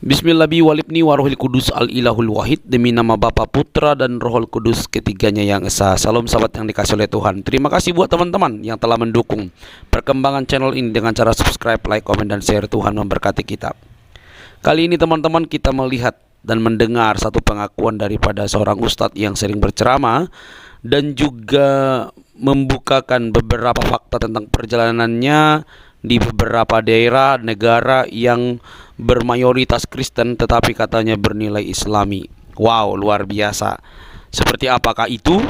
Bismillahi walibni warohil kudus al-ilahul wahid. Demi nama Bapa, Putra, dan Rohul Kudus, ketiganya yang esa. Salam sahabat yang dikasih oleh Tuhan. Terima kasih buat teman-teman yang telah mendukung perkembangan channel ini dengan cara subscribe, like, komen, dan share. Tuhan memberkati kita. Kali ini teman-teman kita melihat dan mendengar satu pengakuan daripada seorang ustadz yang sering berceramah dan juga membukakan beberapa fakta tentang perjalanannya di beberapa daerah negara yang bermayoritas Kristen tetapi katanya bernilai Islami. Wow, luar biasa. Seperti apakah itu?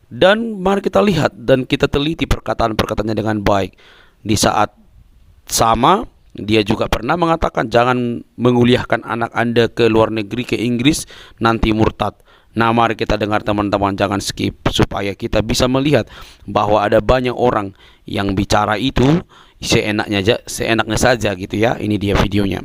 Dan mari kita lihat dan kita teliti perkataan-perkataannya dengan baik. Di saat sama dia juga pernah mengatakan jangan menguliahkan anak Anda ke luar negeri, ke Inggris, nanti murtad. Nah, mari kita dengar teman-teman, jangan skip supaya kita bisa melihat bahwa ada banyak orang yang bicara itu seenaknya saja gitu ya. Ini dia videonya.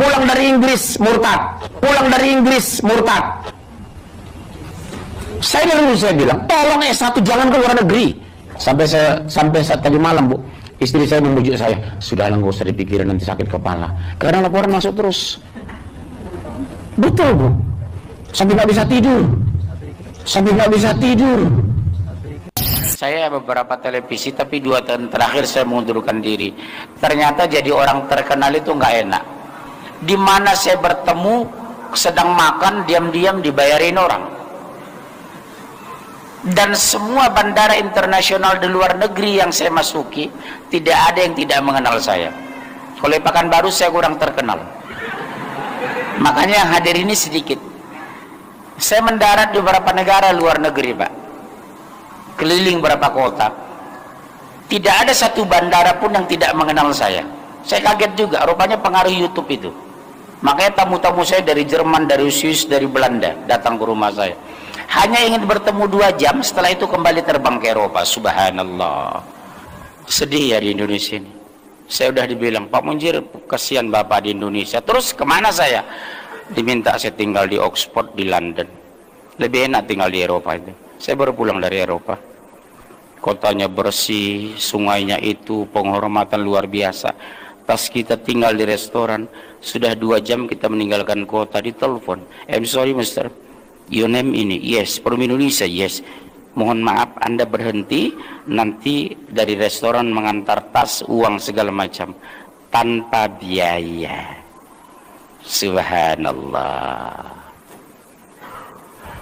Pulang dari Inggris murtad, pulang dari Inggris murtad. Saya dulu saya bilang, tolong S1 jangan ke luar negeri. Sampai saat tadi malam, Bu, istri saya membujuk saya, sudahlah nggak usah dipikirin, nanti sakit kepala. Karena laporan masuk terus. Betul, Bu. Sampai nggak bisa tidur. Sampai nggak bisa tidur. Saya beberapa televisi, tapi 2 tahun terakhir saya mengundurkan diri. Ternyata jadi orang terkenal itu nggak enak. Di mana saya bertemu, sedang makan, diam-diam dibayarin orang. Dan semua bandara internasional di luar negeri yang saya masuki, tidak ada yang tidak mengenal saya. Kalau di Pekanbaru saya kurang terkenal. Makanya yang hadir ini sedikit. Saya mendarat di beberapa negara luar negeri, Pak. Keliling beberapa kota. Tidak ada satu bandara pun yang tidak mengenal saya. Saya kaget juga, rupanya pengaruh YouTube itu. Makanya tamu-tamu saya dari Jerman, dari Swiss, dari Belanda datang ke rumah saya. Hanya ingin bertemu 2 jam, setelah itu kembali terbang ke Eropa. Subhanallah. Sedih ya di Indonesia ini. Saya udah dibilang, Pak Munjir, kasihan Bapak di Indonesia. Terus kemana saya? Diminta saya tinggal di Oxford, di London. Lebih enak tinggal di Eropa itu. Saya baru pulang dari Eropa. Kotanya bersih, sungainya itu penghormatan luar biasa. Pas kita tinggal di restoran, sudah 2 jam kita meninggalkan kota, ditelepon. I'm sorry, Mister. Your name ini? Yes. From Indonesia? Yes. Mohon maaf, Anda berhenti, nanti dari restoran mengantar tas, uang segala macam tanpa biaya. Subhanallah.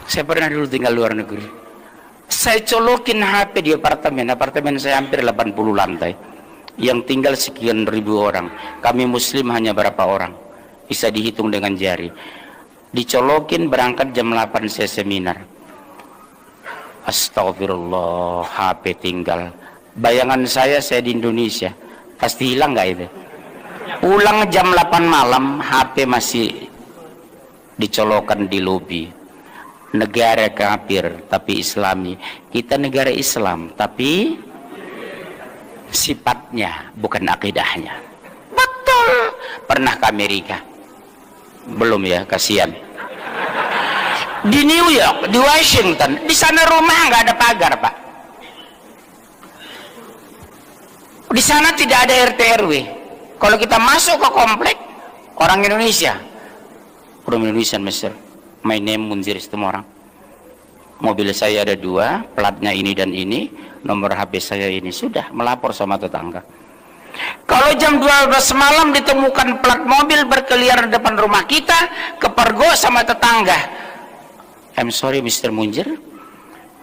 Saya pernah dulu tinggal luar negeri. Saya colokin HP di apartemen saya hampir 80 lantai. Yang tinggal sekian ribu orang. Kami muslim hanya berapa orang? Bisa dihitung dengan jari. Dicolokin, berangkat jam 8 saya seminar. Astagfirullah, HP tinggal. Bayangan saya di Indonesia. Pasti hilang nggak itu? Pulang jam 8 malam, HP masih dicolokan di lobi. Negara kafir tapi Islami. Kita negara Islam tapi sifatnya bukan akidahnya. Betul. Pernah ke Amerika? Belum ya, kasihan. Di New York, di Washington, di sana rumah nggak ada pagar, Pak. Di sana tidak ada RT RW. Kalau kita masuk ke komplek, orang Indonesia, Mister. My name Munzir, semua orang. Mobil saya ada 2, platnya ini dan ini, nomor HP saya ini. Sudah melapor sama tetangga. Kalau jam 12 malam ditemukan plat mobil berkeliaran depan rumah kita, kepergok sama tetangga. I'm sorry, Mr. Munjir,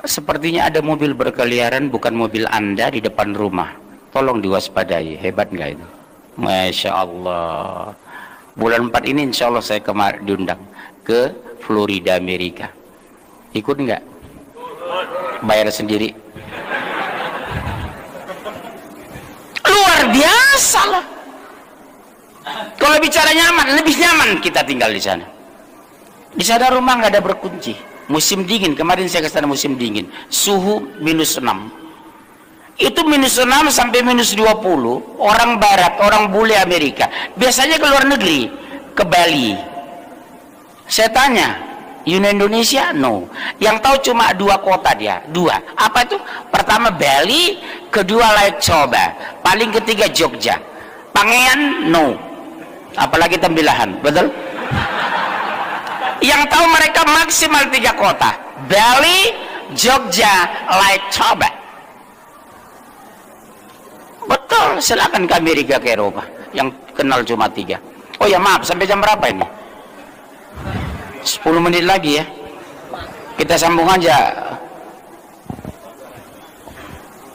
sepertinya ada mobil berkeliaran bukan mobil Anda di depan rumah. Tolong diwaspadai. Hebat nggak itu? Masya Allah. Bulan 4 ini insya Allah saya diundang ke Florida, Amerika. Ikut nggak? Bayar sendiri. Luar biasa lah. Kalau bicara nyaman, lebih nyaman kita tinggal di sana. Di sana rumah nggak ada berkunci. Musim dingin, kemarin saya ke sana musim dingin, suhu -6. Itu -6 sampai -20. Orang barat, orang bule Amerika biasanya ke luar negeri, ke Bali. Saya tanya, Indonesia? No. Yang tahu cuma 2 kota dia. 2. Apa itu? Pertama Bali, kedua Lait Coba, paling ketiga Jogja. Pangean? No. Apalagi Tembilahan, betul? Yang tahu mereka maksimal 3 kota. Bali, Jogja, Lait Coba. Betul, silakan ke Amerika, ke Eropa. Yang kenal cuma 3. Oh ya maaf, sampai jam berapa ini? 10 menit lagi ya. Kita sambung aja.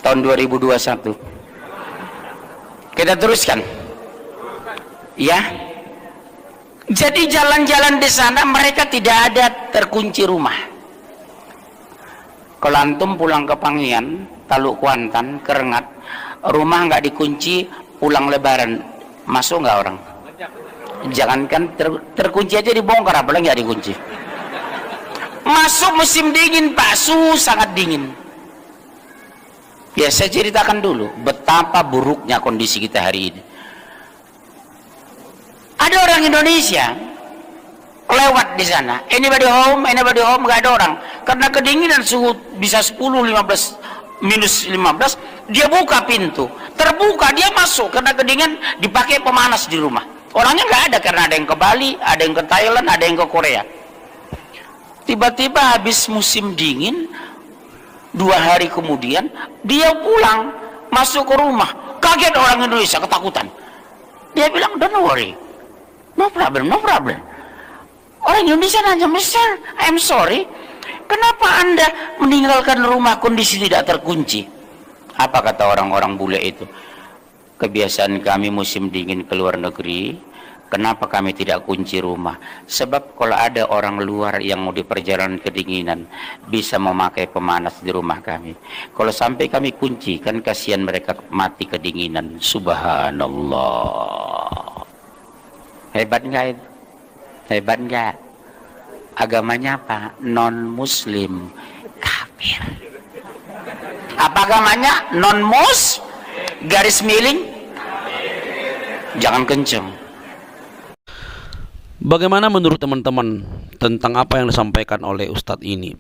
Tahun 2021. Kita teruskan. Ya. Jadi jalan-jalan di sana mereka tidak ada terkunci rumah. Kalau antum pulang ke Pangian, Taluk Kuantan, Kerengat, rumah nggak dikunci, pulang Lebaran, masuk nggak orang? Jangankan terkunci aja dibongkar, apalagi nggak dikunci. Masuk musim dingin Pak, suhu sangat dingin. Ya saya ceritakan dulu betapa buruknya kondisi kita hari ini. Ada orang Indonesia lewat di sana, anybody home, nggak ada orang. Karena kedinginan suhu bisa 10, 15, minus 15, dia buka pintu, terbuka, dia masuk karena kedinginan, dipakai pemanas di rumah. Orangnya nggak ada karena ada yang ke Bali, ada yang ke Thailand, ada yang ke Korea. Tiba-tiba habis musim dingin, 2 hari kemudian dia pulang, masuk ke rumah. Kaget orang Indonesia, ketakutan. Dia bilang, don't worry, no problem. Orang Indonesia nanya, Mister, I'm sorry, kenapa Anda meninggalkan rumah kondisi tidak terkunci? Apa kata orang-orang bule itu? Kebiasaan kami musim dingin ke luar negeri. Kenapa kami tidak kunci rumah? Sebab kalau ada orang luar yang mau di perjalanan kedinginan, bisa memakai pemanas di rumah kami. Kalau sampai kami kunci, kan kasihan mereka mati kedinginan. Subhanallah. Hebat nggak itu? Hebat nggak? Agamanya apa? Non-muslim, kafir. Apa agamanya? Non-mus, garis miring, jangan kenceng. Bagaimana menurut teman-teman tentang apa yang disampaikan oleh Ustadz ini?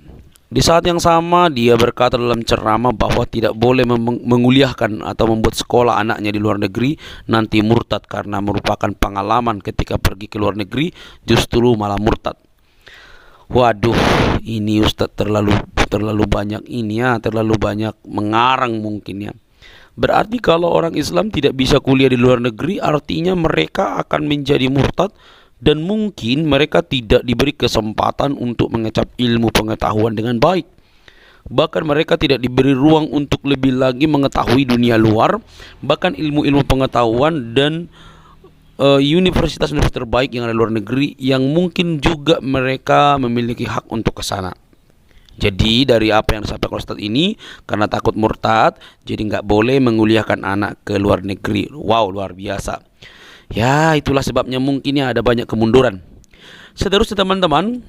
Di saat yang sama dia berkata dalam ceramah bahwa tidak boleh menguliahkan atau membuat sekolah anaknya di luar negeri nanti murtad karena merupakan pengalaman ketika pergi ke luar negeri justru malah murtad. Waduh, ini Ustadz terlalu banyak ini ya, terlalu banyak mengarang mungkin ya. Berarti kalau orang Islam tidak bisa kuliah di luar negeri, artinya mereka akan menjadi murtad dan mungkin mereka tidak diberi kesempatan untuk mengecap ilmu pengetahuan dengan baik. Bahkan mereka tidak diberi ruang untuk lebih lagi mengetahui dunia luar, bahkan ilmu-ilmu pengetahuan dan universitas-universitas terbaik yang ada di luar negeri yang mungkin juga mereka memiliki hak untuk ke sana. Jadi dari apa yang disampaikan Ustadz ini, karena takut murtad, jadi nggak boleh menguliahkan anak ke luar negeri. Wow, luar biasa. Ya, itulah sebabnya mungkin ya ada banyak kemunduran. Seterusnya teman-teman,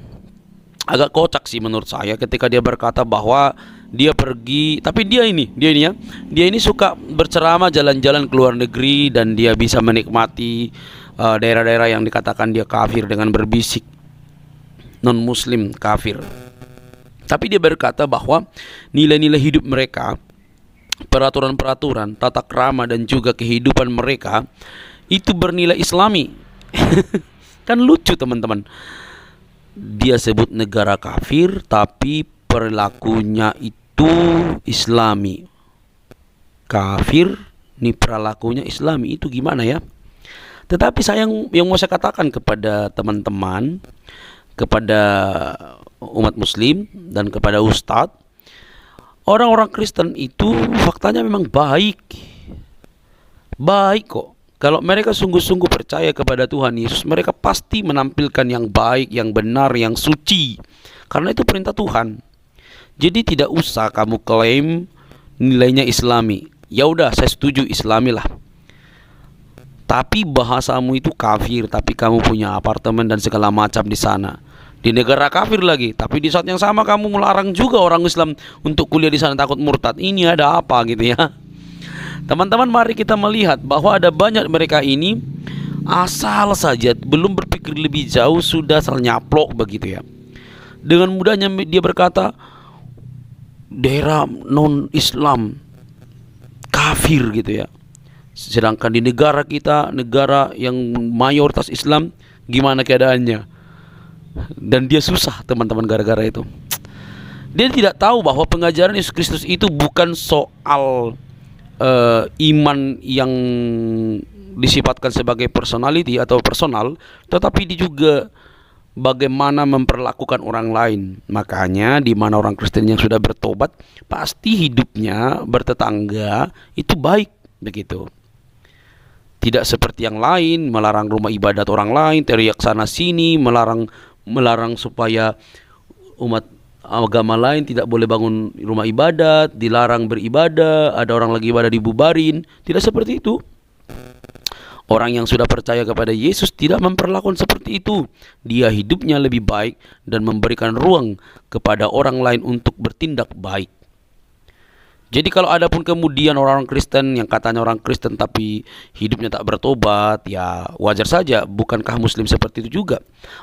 agak kocak sih menurut saya ketika dia berkata bahwa dia pergi, tapi dia ini suka berceramah jalan-jalan ke luar negeri dan dia bisa menikmati daerah-daerah yang dikatakan dia kafir dengan berbisik non-muslim kafir. Tapi dia berkata bahwa nilai-nilai hidup mereka, peraturan-peraturan, tata krama dan juga kehidupan mereka itu bernilai Islami. Kan lucu teman-teman. Dia sebut negara kafir tapi perilakunya itu Islami. Kafir nih perilakunya Islami, itu gimana ya? Tetapi saya yang mau saya katakan kepada teman-teman, kepada umat muslim dan kepada ustadz, orang-orang Kristen itu faktanya memang baik kok. Kalau mereka sungguh-sungguh percaya kepada Tuhan Yesus, mereka pasti menampilkan yang baik, yang benar, yang suci. Karena itu perintah Tuhan. Jadi tidak usah kamu klaim nilainya Islami. Ya udah, saya setuju Islami lah. Tapi bahasamu itu kafir, tapi kamu punya apartemen dan segala macam di sana. Di negara kafir lagi, tapi di saat yang sama kamu melarang juga orang Islam untuk kuliah di sana takut murtad. Ini ada apa gitu ya? Teman-teman, mari kita melihat bahwa ada banyak mereka ini asal saja belum berpikir lebih jauh sudah asal nyaplok begitu ya. Dengan mudahnya dia berkata daerah non-Islam kafir gitu ya. Sedangkan di negara kita, negara yang mayoritas Islam, gimana keadaannya? Dan dia susah teman-teman gara-gara itu. Dia tidak tahu bahwa pengajaran Yesus Kristus itu bukan soal iman yang disifatkan sebagai personality atau personal, tetapi dia juga bagaimana memperlakukan orang lain. Makanya di mana orang Kristen yang sudah bertobat, pasti hidupnya bertetangga itu baik begitu. Tidak seperti yang lain, melarang rumah ibadat orang lain, teriak sana sini, melarang supaya umat agama lain tidak boleh bangun rumah ibadat, dilarang beribadah, ada orang lagi ibadah dibubarin. Tidak seperti itu. Orang yang sudah percaya kepada Yesus tidak memperlakukan seperti itu. Dia hidupnya lebih baik dan memberikan ruang kepada orang lain untuk bertindak baik. Jadi kalau ada pun kemudian orang-orang Kristen yang katanya orang Kristen tapi hidupnya tak bertobat, ya wajar saja. Bukankah Muslim seperti itu juga?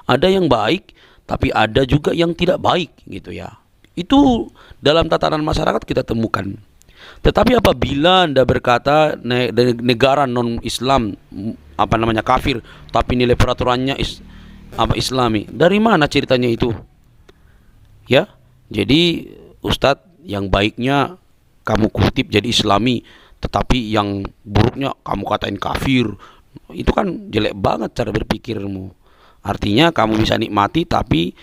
Ada yang baik, tapi ada juga yang tidak baik gitu ya. Itu dalam tatanan masyarakat kita temukan. Tetapi apabila Anda berkata negara non-Islam kafir, tapi nilai peraturannya Islami, dari mana ceritanya itu? Ya, jadi Ustadz, yang baiknya kamu kutip jadi Islami, tetapi yang buruknya kamu katain kafir. Itu kan jelek banget cara berpikirmu. Artinya kamu bisa nikmati, tapi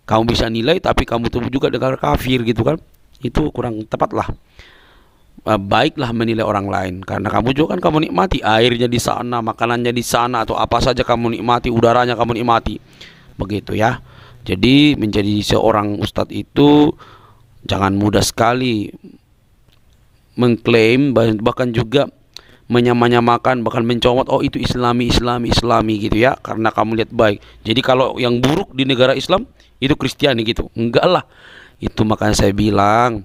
kamu bisa nilai, tapi kamu tubuh juga negara kafir gitu kan? Itu kurang tepat lah. Baiklah menilai orang lain, karena kamu juga kan kamu nikmati airnya di sana, makanannya di sana, atau apa saja kamu nikmati, udaranya kamu nikmati, begitu ya. Jadi menjadi seorang ustadz itu jangan mudah sekali mengklaim, bahkan juga menyamakan, bahkan mencomot, oh itu Islami gitu ya, karena kamu lihat baik. Jadi kalau yang buruk di negara Islam itu Kristiani gitu, enggak lah. Itu makanya saya bilang,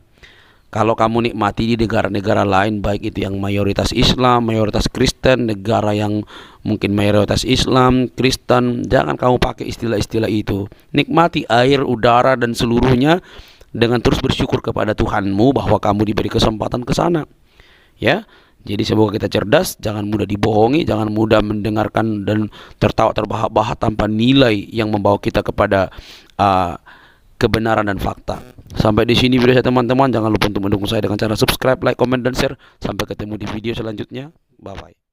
kalau kamu nikmati di negara-negara lain, baik itu yang mayoritas Islam, mayoritas Kristen, negara yang mungkin mayoritas Islam, Kristen, jangan kamu pakai istilah-istilah itu. Nikmati air, udara, dan seluruhnya dengan terus bersyukur kepada Tuhanmu bahwa kamu diberi kesempatan ke sana. Ya, jadi semoga kita cerdas, jangan mudah dibohongi, jangan mudah mendengarkan dan tertawa terbahak-bahak tanpa nilai yang membawa kita kepada kebenaran dan fakta. Sampai di sini video saya teman-teman. Jangan lupa untuk mendukung saya dengan cara subscribe, like, comment, dan share. Sampai ketemu di video selanjutnya. Bye bye.